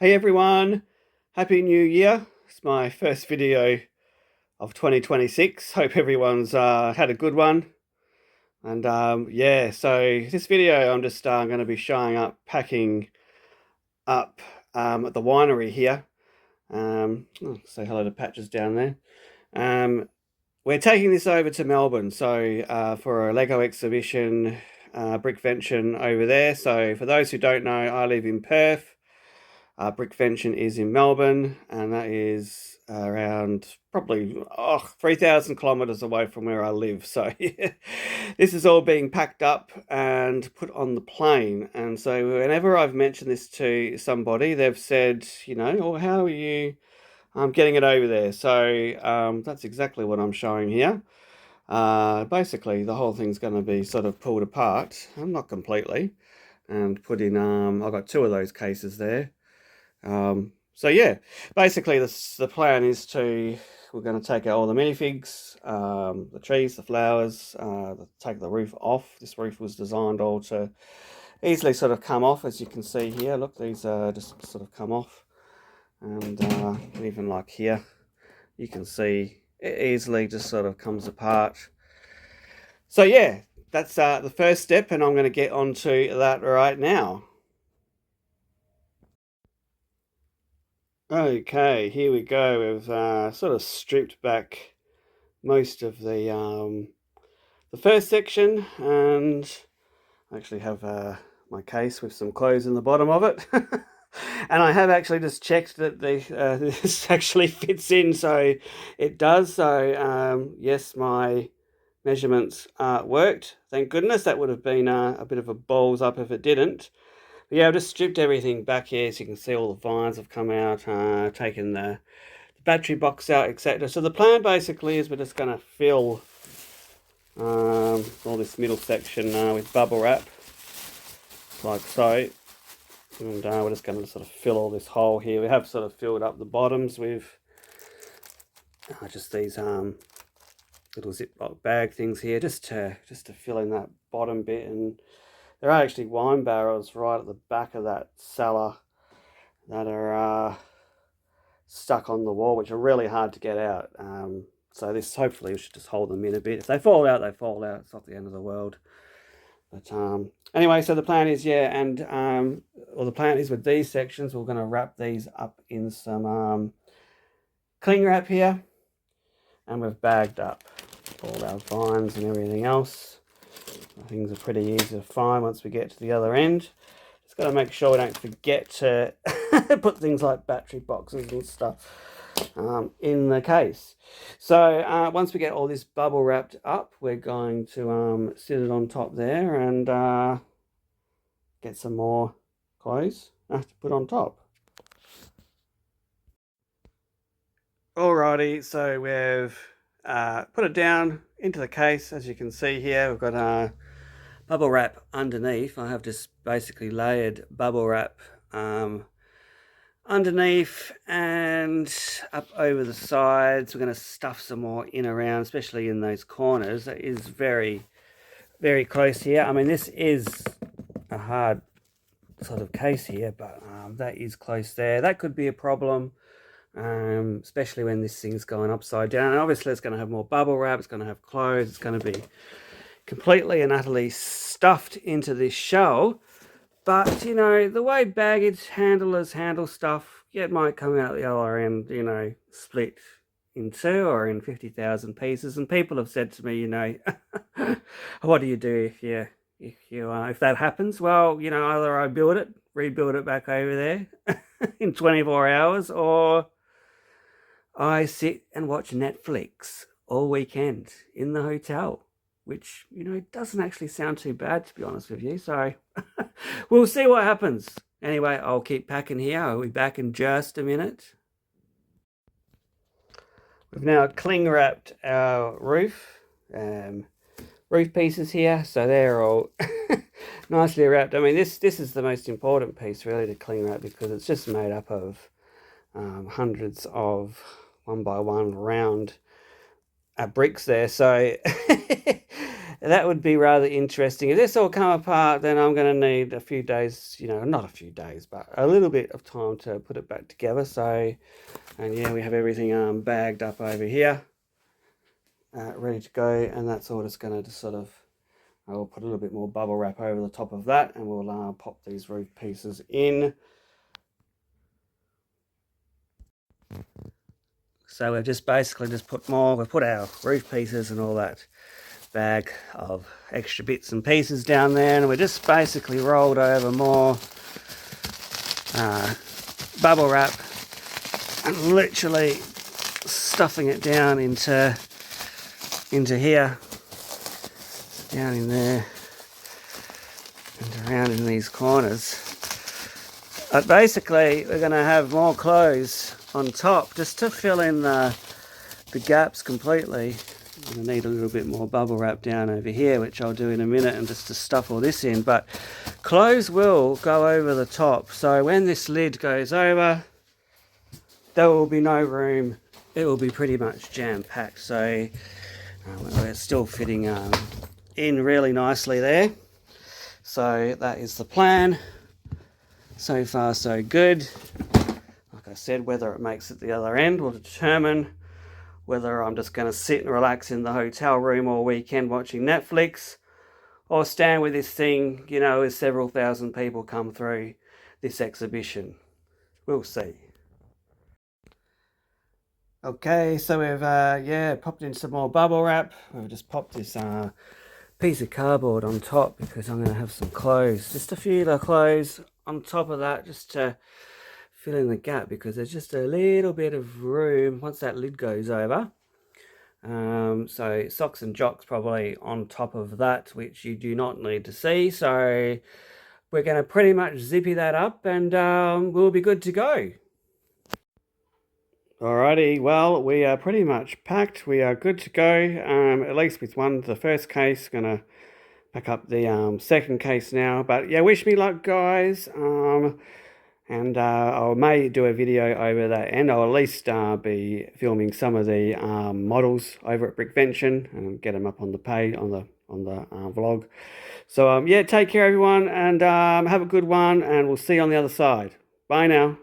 Hey everyone, Happy New Year. It's my first video of 2026. Hope everyone's had a good one. And yeah, so this video I'm just going to be showing up, packing up at the winery here. Say hello to Patches down there. We're taking this over to Melbourne, so for a Lego exhibition, Brickvention over there. So for those who don't know, I live in Perth. Brickvention is in Melbourne, and that is around probably 3,000 kilometres away from where I live. So yeah, this is all being packed up and put on the plane. And so whenever I've mentioned this to somebody, they've said, oh, how are you getting it over there? So that's exactly what I'm showing here. Basically, the whole thing's going to be sort of pulled apart, not completely, and put in. I've got two of those cases there. So yeah, basically the plan is we're going to take out all the minifigs, the trees, the flowers, take the roof off. This roof was designed all to easily sort of come off, as you can see here. Look, these just sort of come off, and even like here, you can see it easily just sort of comes apart. So yeah, that's the first step, and I'm going to get onto that right now. Okay, here we go. We've sort of stripped back most of the first section, and I actually have my case with some clothes in the bottom of it. And I have actually just checked that this actually fits in, so it does. So yes, my measurements worked. Thank goodness. That would have been a bit of a balls up if it didn't. But yeah, I've just stripped everything back here, so you can see all the vines have come out, taken the battery box out, etc. So the plan basically is we're just going to fill all this middle section with bubble wrap, like so. And we're just going to sort of fill all this hole here. We have sort of filled up the bottoms with just these little Ziploc bag things here, just to fill in that bottom bit. And there are actually wine barrels right at the back of that cellar that are stuck on the wall, which are really hard to get out. So this hopefully should just hold them in a bit. If they fall out, they fall out. It's not the end of the world. But anyway, so the plan is, yeah, and the plan is with these sections, we're going to wrap these up in some cling wrap here, and we've bagged up all our vines and everything else. Things are pretty easy to find once we get to the other end. Just got to make sure we don't forget to put things like battery boxes and stuff in the case. So once we get all this bubble wrapped up, we're going to sit it on top there and get some more clothes to put on top. Alrighty, so we've put it down into the case. As you can see here, we've got bubble wrap underneath. I have just basically layered bubble wrap underneath and up over the sides. We're going to stuff some more in around, especially in those corners. That is very, very close here. I mean, this is a hard sort of case here, but that is close there. That could be a problem, especially when this thing's going upside down. And obviously it's going to have more bubble wrap, it's going to have clothes, it's going to be completely and utterly stuffed into this shell. But the way baggage handlers handle stuff, yeah, it might come out the other end, split in two or in 50,000 pieces. And people have said to me, what do you do if that happens? Well, either I build it, rebuild it back over there in 24 hours, or I sit and watch Netflix all weekend in the hotel, which, doesn't actually sound too bad, to be honest with you. So we'll see what happens. Anyway, I'll keep packing here. I'll be back in just a minute. We've now cling wrapped our roof pieces here, so they're all nicely wrapped. I mean, this is the most important piece really to cling wrap, because it's just made up of hundreds of 1 by 1 round bricks there. So that would be rather interesting. If this all come apart, then I'm going to need a few days, you know, not a few days, but a little bit of time to put it back together. So, and yeah, we have everything bagged up over here, ready to go, and that's all just going to just sort of, I'll put a little bit more bubble wrap over the top of that, and we'll pop these roof pieces in. So we've just basically just put we've put our roof pieces and all that bag of extra bits and pieces down there, and we just basically rolled over more bubble wrap and literally stuffing it down into here, down in there and around in these corners. But basically we're going to have more clothes on top just to fill in the gaps completely. I'm going to need a little bit more bubble wrap down over here, which I'll do in a minute, and just to stuff all this in. But clothes will go over the top, so when this lid goes over, there will be no room. It will be pretty much jam-packed, so we're still fitting in really nicely there. So that is the plan. So far so good. Like I said, whether it makes it the other end will determine whether I'm just going to sit and relax in the hotel room all weekend watching Netflix, or stand with this thing, you know, as several thousand people come through this exhibition. We'll see. Okay, so we've popped in some more bubble wrap. We've just popped this piece of cardboard on top because I'm going to have some clothes, just a few little clothes on top of that, just to fill in the gap, because there's just a little bit of room once that lid goes over. So socks and jocks probably on top of that, which you do not need to see. So we're going to pretty much zippy that up, and we'll be good to go. Alrighty, well, we are pretty much packed. We are good to go, at least with the first case. Gonna pack up the second case now. But yeah, wish me luck, guys. And I may do a video over that, and I'll at least be filming some of the models over at Brickvention and get them up on the page, on the vlog. So yeah, take care everyone, and have a good one, and we'll see you on the other side. Bye now.